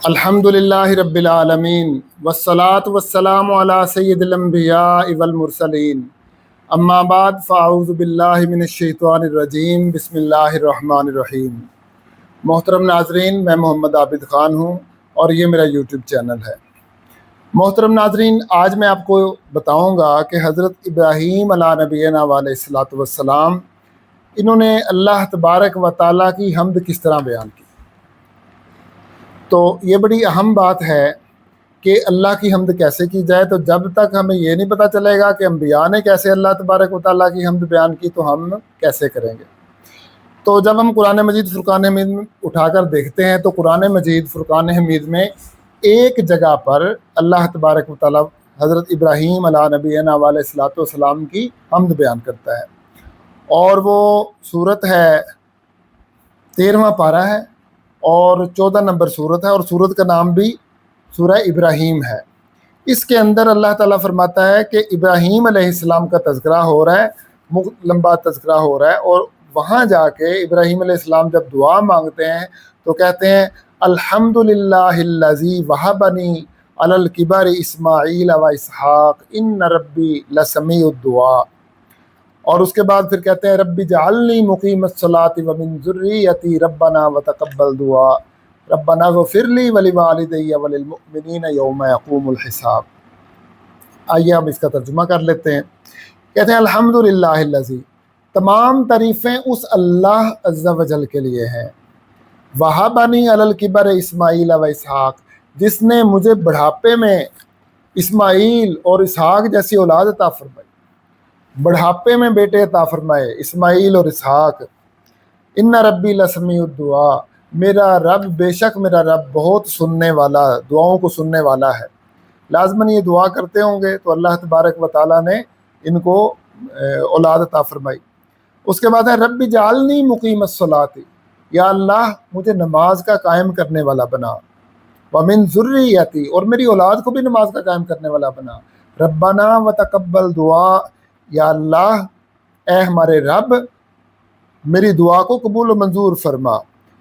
الحمدللہ رب العالمین والصلاة والسلام علی سید الانبیاء والمرسلین اما بعد فاعوذ باللہ من الشیطان الرجیم بسم اللہ الرحمن الرحیم۔ محترم ناظرین، میں محمد عابد خان ہوں اور یہ میرا یوٹیوب چینل ہے۔ محترم ناظرین، آج میں آپ کو بتاؤں گا کہ حضرت ابراہیم علیہ نبینا علیہ الصلوۃ والسلام انہوں نے اللہ تبارک و تعالیٰ کی حمد کس طرح بیان کی۔ تو یہ بڑی اہم بات ہے کہ اللہ کی حمد کیسے کی جائے۔ تو جب تک ہمیں یہ نہیں پتہ چلے گا کہ انبیاء نے کیسے اللہ تبارک و تعالیٰ کی حمد بیان کی تو ہم کیسے کریں گے۔ تو جب ہم قرآن مجید فرقان حمید میں اٹھا کر دیکھتے ہیں تو قرآن مجید فرقان حمید میں ایک جگہ پر اللہ تبارک و تعالیٰ حضرت ابراہیم علیہ نبینا علیہ الصلوۃ والسلام کی حمد بیان کرتا ہے، اور وہ صورت ہے 13واں پارہ ہے اور 14 نمبر صورت ہے، اور صورت کا نام بھی سورہ ابراہیم ہے۔ اس کے اندر اللہ تعالیٰ فرماتا ہے کہ ابراہیم علیہ السلام کا تذکرہ ہو رہا ہے، لمبا تذکرہ ہو رہا ہے، اور وہاں جا کے ابراہیم علیہ السلام جب دعا مانگتے ہیں تو کہتے ہیں الحمدللہ الذی وہبنی علی الکبر اسماعیل و اسحاق ان ربی لسمیع الدعاء، اور اس کے بعد پھر کہتے ہیں رب اجعلنی مقیم الصلاۃ ومن ذریتی ربنا وتقبل دعاء ربنا اغفر لی ولوالدی وللمؤمنین یوم یقوم الحساب۔ آئیے ہم اس کا ترجمہ کر لیتے ہیں۔ کہتے ہیں الحمدللہ الذی، تمام تعریفیں اس اللہ عز و جل کے لیے ہیں، وہبنی علی الکبر اسماعیل و اسحاق، جس نے مجھے بڑھاپے میں اسماعیل اور اسحاق جیسی اولاد عطا فرمائی، بڑھاپے میں بیٹے عطا فرمائے اسماعیل اور اسحاق۔ ان ربی لسمیع الدعاء، میرا رب، بے شک میرا رب بہت سننے والا، دعاؤں کو سننے والا ہے۔ لازماً یہ دعا کرتے ہوں گے تو اللہ تبارک و تعالیٰ نے ان کو اولاد عطا فرمائی۔ اس کے بعد ہے رب اجعلنی مقیم الصلاۃ، یا اللہ مجھے نماز کا قائم کرنے والا بنا، ومن ذریتی، اور میری اولاد کو بھی نماز کا قائم کرنے والا بنا، ربنا وتقبل دعا، یا اللہ اے ہمارے رب میری دعا کو قبول و منظور فرما،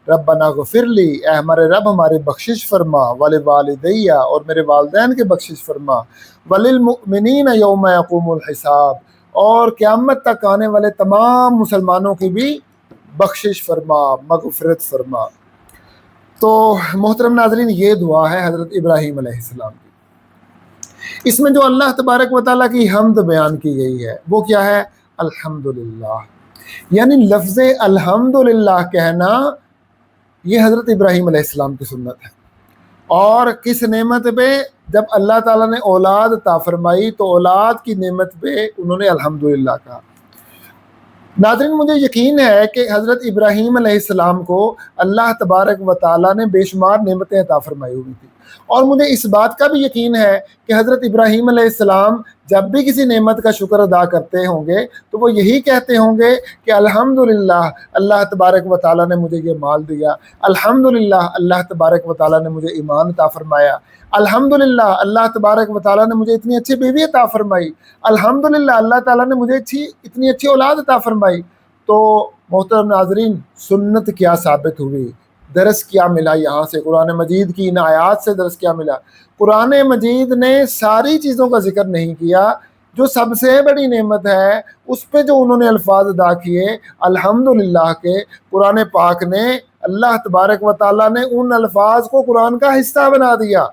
ربنا غفر لی، اے ہمارے رب ہماری بخشش فرما، ولوالدی، اور میرے والدین کے بخشش فرما، وللمؤمنین یوم یقوم الحساب، اور قیامت تک آنے والے تمام مسلمانوں کی بھی بخشش فرما، مغفرت فرما۔ تو محترم ناظرین، یہ دعا ہے حضرت ابراہیم علیہ السلام کی۔ اس میں جو اللہ تبارک و تعالیٰ کی حمد بیان کی گئی ہے وہ کیا ہے؟ الحمدللہ، یعنی لفظ الحمدللہ کہنا یہ حضرت ابراہیم علیہ السلام کی سنت ہے۔ اور کس نعمت پہ؟ جب اللہ تعالیٰ نے اولاد عطا فرمائی تو اولاد کی نعمت پہ انہوں نے الحمدللہ کہا۔ ناظرین، مجھے یقین ہے کہ حضرت ابراہیم علیہ السلام کو اللہ تبارک و تعالیٰ نے بے شمار نعمتیں عطا فرمائی ہوئی تھیں، اور مجھے اس بات کا بھی یقین ہے کہ حضرت ابراہیم علیہ السلام جب بھی کسی نعمت کا شکر ادا کرتے ہوں گے تو وہ یہی کہتے ہوں گے کہ الحمدللہ اللہ تبارک و تعالیٰ نے مجھے یہ مال دیا، الحمدللہ اللہ تبارک و تعالیٰ نے مجھے ایمان عطا فرمایا، الحمدللہ اللہ تبارک و تعالیٰ نے مجھے اتنی اچھی بیوی عطا فرمائی، الحمدللہ اللہ تعالیٰ نے مجھے اتنی اچھی اولاد عطا فرمائی۔ تو محترم ناظرین، سنت کیا ثابت ہوئی؟ درس کیا ملا یہاں سے؟ قرآن مجید کی ان آیات سے درس کیا ملا؟ قرآن مجید نے ساری چیزوں کا ذکر نہیں کیا، جو سب سے بڑی نعمت ہے اس پہ جو انہوں نے الفاظ ادا کیے الحمدللہ کے، قرآن پاک نے، اللہ تبارک و تعالیٰ نے ان الفاظ کو قرآن کا حصہ بنا دیا۔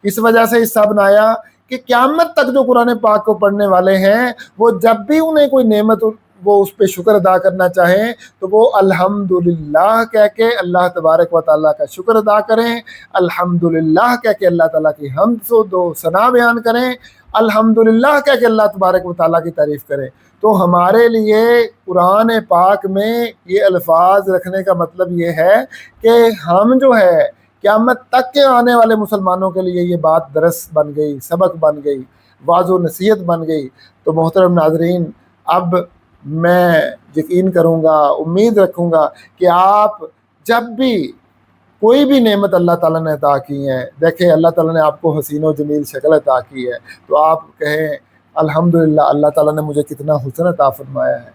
اس وجہ سے حصہ بنایا کہ قیامت تک جو قرآن پاک کو پڑھنے والے ہیں وہ جب بھی انہیں کوئی نعمت وہ اس پہ شکر ادا کرنا چاہیں تو وہ الحمدللہ کہہ کے اللہ تبارک و تعالیٰ کا شکر ادا کریں، الحمدللہ کہہ کے اللہ تعالیٰ کی حمد و ثنا بیان کریں، الحمدللہ کہہ کے اللہ تبارک و تعالیٰ کی تعریف کریں۔ تو ہمارے لیے قرآن پاک میں یہ الفاظ رکھنے کا مطلب یہ ہے کہ ہم جو ہے قیامت تک کے آنے والے مسلمانوں کے لیے یہ بات درس بن گئی، سبق بن گئی، واعظ و نصیحت بن گئی۔ تو محترم ناظرین، اب میں یقین کروں گا، امید رکھوں گا کہ آپ جب بھی کوئی بھی نعمت اللہ تعالیٰ نے عطا کی ہے، دیکھیں اللہ تعالیٰ نے آپ کو حسین و جمیل شکل عطا کی ہے تو آپ کہیں الحمدللہ اللہ تعالیٰ نے مجھے کتنا حسن عطا فرمایا ہے،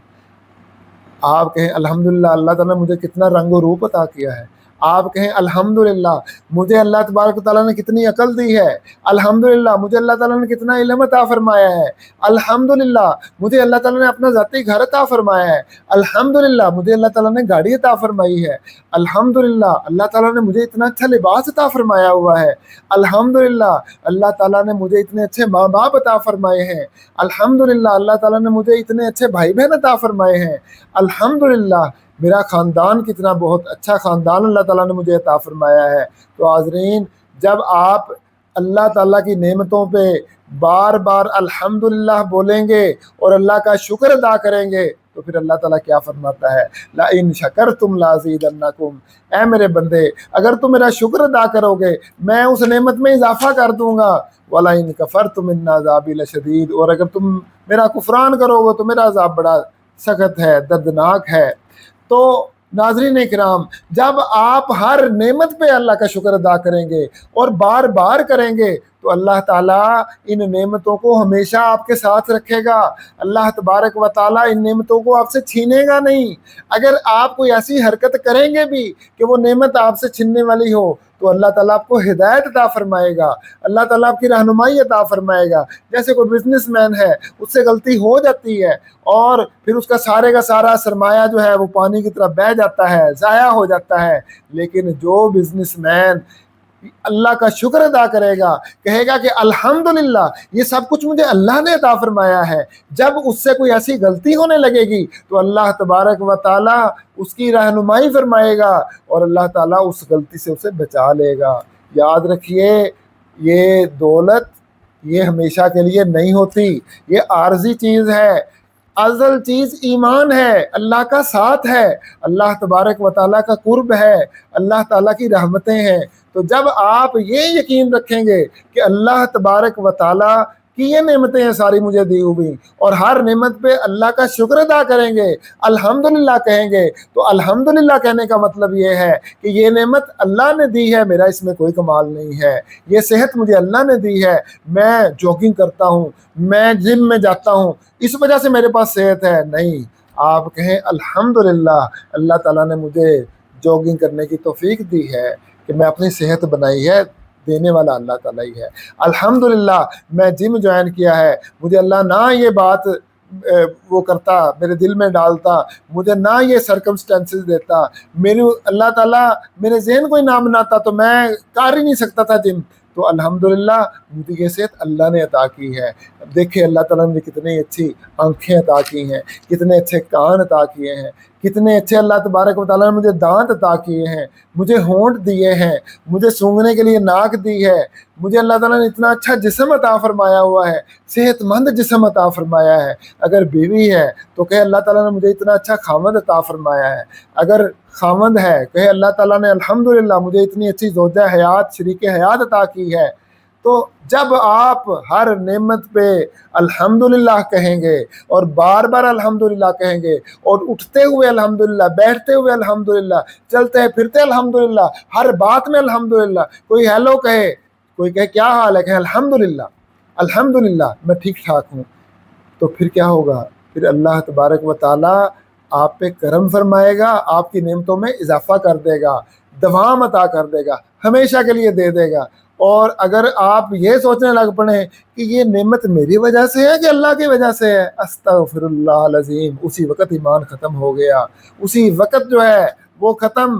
آپ کہیں الحمدللہ اللہ تعالیٰ نے مجھے کتنا رنگ و روپ عطا کیا ہے، آپ کہیں الحمدللہ مجھے اللہ تبارک و تعالیٰ نے کتنی عقل دی ہے، الحمدللہ مجھے اللہ تعالیٰ نے کتنا علم عطا فرمایا ہے، الحمدللہ مجھے اللہ تعالیٰ نے اپنا ذاتی گھر عطا فرمایا ہے، الحمدللہ مجھے اللہ تعالیٰ نے گاڑی عطا فرمائی ہے، الحمدللہ اللہ تعالیٰ نے مجھے اتنا اچھا لباس عطا فرمایا ہوا ہے، الحمدللہ اللہ تعالیٰ نے مجھے اتنے اچھے ماں باپ عطا فرمائے ہیں، الحمدللہ اللہ تعالیٰ نے مجھے اتنے اچھے بھائی بہن عطا فرمائے ہیں، الحمدللہ میرا خاندان کتنا بہت اچھا خاندان اللہ تعالیٰ نے مجھے عطا فرمایا ہے۔ تو حاضرین، جب آپ اللہ تعالیٰ کی نعمتوں پہ بار بار الحمدللہ بولیں گے اور اللہ کا شکر ادا کریں گے تو پھر اللہ تعالیٰ کیا فرماتا ہے، لَإِن شَكَرْتُمْ لَأَزِيدَنَّكُمْ، اے میرے بندے اگر تم میرا شکر ادا کرو گے میں اس نعمت میں اضافہ کر دوں گا، وَلَئِن كَفَرْتُمْ إِنَّ عَذَابِي لَشَدِيدٌ، اور اگر تم میرا کفران کرو گے تو میرا عذاب بڑا سخت ہے، دردناک ہے۔ تو ناظرین کرام، جب آپ ہر نعمت پہ اللہ کا شکر ادا کریں گے اور بار بار کریں گے تو اللہ تعالیٰ ان نعمتوں کو ہمیشہ آپ کے ساتھ رکھے گا، اللہ تبارک و تعالیٰ ان نعمتوں کو آپ سے چھینے گا نہیں۔ اگر آپ کوئی ایسی حرکت کریں گے بھی کہ وہ نعمت آپ سے چھننے والی ہو تو اللہ تعالیٰ آپ کو ہدایت عطا فرمائے گا، اللہ تعالیٰ آپ کی رہنمائی عطا فرمائے گا۔ جیسے کوئی بزنس مین ہے، اس سے غلطی ہو جاتی ہے اور پھر اس کا سارا سرمایہ جو ہے وہ پانی کی طرح بہہ جاتا ہے، ضائع ہو جاتا ہے، لیکن جو بزنس مین اللہ کا شکر ادا کرے گا، کہے گا کہ الحمدللہ یہ سب کچھ مجھے اللہ نے عطا فرمایا ہے، جب اس سے کوئی ایسی غلطی ہونے لگے گی تو اللہ تبارک و تعالیٰ اس کی رہنمائی فرمائے گا اور اللہ تعالیٰ اس غلطی سے اسے بچا لے گا۔ یاد رکھیے، یہ دولت یہ ہمیشہ کے لیے نہیں ہوتی، یہ عارضی چیز ہے۔ افضل چیز ایمان ہے، اللہ کا ساتھ ہے، اللہ تبارک و تعالیٰ کا قرب ہے، اللہ تعالیٰ کی رحمتیں ہیں۔ تو جب آپ یہ یقین رکھیں گے کہ اللہ تبارک و تعالیٰ کی یہ نعمتیں ہیں ساری مجھے دی ہوئی، اور ہر نعمت پہ اللہ کا شکر ادا کریں گے، الحمدللہ کہیں گے، تو الحمدللہ کہنے کا مطلب یہ ہے کہ یہ نعمت اللہ نے دی ہے، میرا اس میں کوئی کمال نہیں ہے، یہ صحت مجھے اللہ نے دی ہے، میں جاگنگ کرتا ہوں، میں جم میں جاتا ہوں، اس وجہ سے میرے پاس صحت ہے، نہیں، آپ کہیں الحمدللہ اللہ تعالیٰ نے مجھے جاگنگ کرنے کی توفیق دی ہے کہ میں اپنی صحت بنائی ہے، دینے والا اللہ تعالیٰ ہی ہے، الحمدللہ میں جم جوائن کیا ہے، مجھے اللہ نہ یہ بات وہ کرتا، میرے دل میں ڈالتا، مجھے نہ یہ سرکمسٹینسز دیتا، میری اللہ تعالیٰ میرے ذہن کو ہی نہ بناتا تو میں کر ہی نہیں سکتا تھا جم، تو الحمدللہ مجھے یہ صحت اللہ نے عطا کی ہے۔ دیکھیں اللہ تعالیٰ نے کتنی اچھی آنکھیں عطا کی ہیں، کتنے اچھے کان عطا کیے ہیں، کتنے اچھے اللہ تبارک و تعالیٰ نے مجھے دانت عطا کیے ہیں، مجھے ہونٹ دیے ہیں، مجھے سونگھنے کے لیے ناک دی ہے، مجھے اللہ تعالیٰ نے اتنا اچھا جسم عطا فرمایا ہوا ہے، صحت مند جسم عطا فرمایا ہے۔ اگر بیوی ہے تو کہ اللہ تعالیٰ نے مجھے اتنا اچھا خاوند عطا فرمایا ہے، اگر خاوند ہے کہ اللہ تعالیٰ نے الحمدللہ مجھے اتنی اچھی زوجہ حیات شریک حیات عطا کی ہے۔ تو جب آپ ہر نعمت پہ الحمدللہ کہیں گے اور بار بار الحمدللہ کہیں گے اور اٹھتے ہوئے الحمدللہ، بیٹھتے ہوئے الحمدللہ، چلتے پھرتے الحمدللہ، ہر بات میں الحمدللہ، کوئی ہیلو کہے، کوئی کہے کیا حال ہے، کہے الحمدللہ الحمدللہ میں ٹھیک ٹھاک ہوں، تو پھر کیا ہوگا؟ پھر اللہ تبارک و تعالیٰ آپ پہ کرم فرمائے گا، آپ کی نعمتوں میں اضافہ کر دے گا، دوام عطا کر دے گا، ہمیشہ کے لیے دے دے گا۔ اور اگر آپ یہ سوچنے لگ پڑیں کہ یہ نعمت میری وجہ سے ہے کہ اللہ کی وجہ سے ہے، استغفر اللہ العظیم، اسی وقت ایمان ختم ہو گیا، اسی وقت جو ہے وہ ختم۔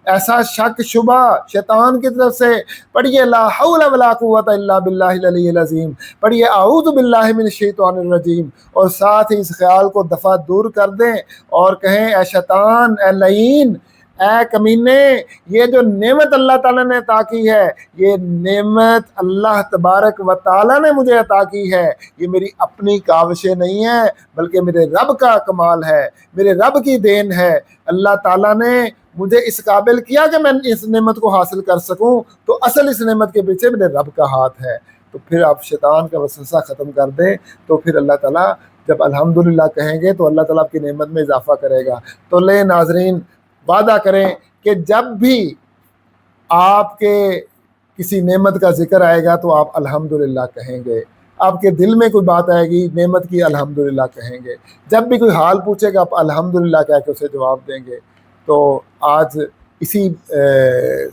ایسا شک شبہ شیطان کی طرف سے، پڑھیے لا حول ولا قوت الا باللہ العلی العظیم، پڑھیے اعوذ باللہ من الشیطان الرجیم، اور ساتھ ہی اس خیال کو دفعہ دور کر دیں اور کہیں اے شیطان، اے لعین، اے کمینے، یہ جو نعمت اللہ تعالیٰ نے عطا کی ہے، یہ نعمت اللہ تبارک و تعالیٰ نے مجھے عطا کی ہے، یہ میری اپنی کاوشیں نہیں ہے بلکہ میرے رب کا کمال ہے، میرے رب کی دین ہے۔ اللہ تعالیٰ نے مجھے اس قابل کیا کہ میں اس نعمت کو حاصل کر سکوں، تو اصل اس نعمت کے پیچھے میرے رب کا ہاتھ ہے۔ تو پھر آپ شیطان کا وسوسہ ختم کر دیں، تو پھر اللہ تعالیٰ جب الحمدللہ کہیں گے تو اللہ تعالیٰ آپ کی نعمت میں اضافہ کرے گا۔ تو لے ناظرین، وعدہ کریں کہ جب بھی آپ کے کسی نعمت کا ذکر آئے گا تو آپ الحمدللہ کہیں گے، آپ کے دل میں کوئی بات آئے گی نعمت کی، الحمدللہ کہیں گے، جب بھی کوئی حال پوچھے گا آپ الحمدللہ کہہ کے اسے جواب دیں گے۔ تو آج اسی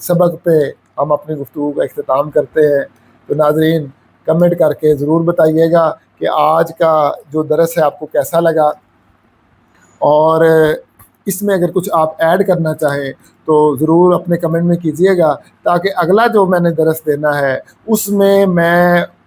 سبق پہ ہم اپنی گفتگو کا اختتام کرتے ہیں۔ تو ناظرین کمنٹ کر کے ضرور بتائیے گا کہ آج کا جو درس ہے آپ کو کیسا لگا، اور اس میں اگر کچھ آپ ایڈ کرنا چاہیں تو ضرور اپنے کمنٹ میں کیجیے گا، تاکہ اگلا جو میں نے درس دینا ہے اس میں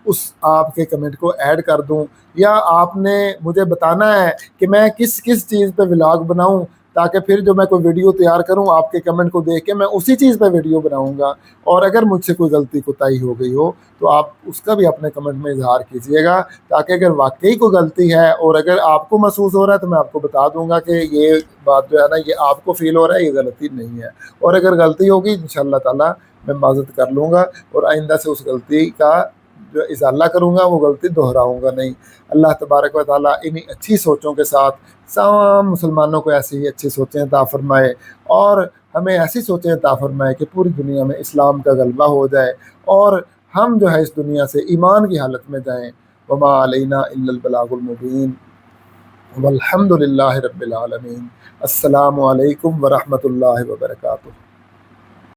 اس آپ کے کمنٹ کو ایڈ کر دوں، یا آپ نے مجھے بتانا ہے کہ میں کس چیز پہ ولاگ بناؤں، تاکہ پھر جو میں کوئی ویڈیو تیار کروں آپ کے کمنٹ کو دیکھ کے میں اسی چیز پہ ویڈیو بناؤں گا۔ اور اگر مجھ سے کوئی غلطی کوتاہی ہو گئی ہو تو آپ اس کا بھی اپنے کمنٹ میں اظہار کیجیے گا، تاکہ اگر واقعی کوئی غلطی ہے اور اگر آپ کو محسوس ہو رہا ہے تو میں آپ کو بتا دوں گا کہ یہ بات جو ہے نا یہ آپ کو فیل ہو رہا ہے، یہ غلطی نہیں ہے، اور اگر غلطی ہوگی انشاءاللہ تعالیٰ میں معذرت کر لوں گا، اور آئندہ سے اس غلطی کا جو ازالہ کروں گا وہ غلطی دہراؤں گا نہیں۔ اللہ تبارک و تعالیٰ انہی اچھی سوچوں کے ساتھ تمام مسلمانوں کو ایسی ہی اچھی سوچیں عطا فرمائے، اور ہمیں ایسی سوچیں عطا فرمائے کہ پوری دنیا میں اسلام کا غلبہ ہو جائے، اور ہم جو ہے اس دنیا سے ایمان کی حالت میں جائیں۔ وما علینا الا البلاغ المبین، والحمد للہ رب العالمین۔ السلام علیکم ورحمۃ اللہ وبرکاتہ۔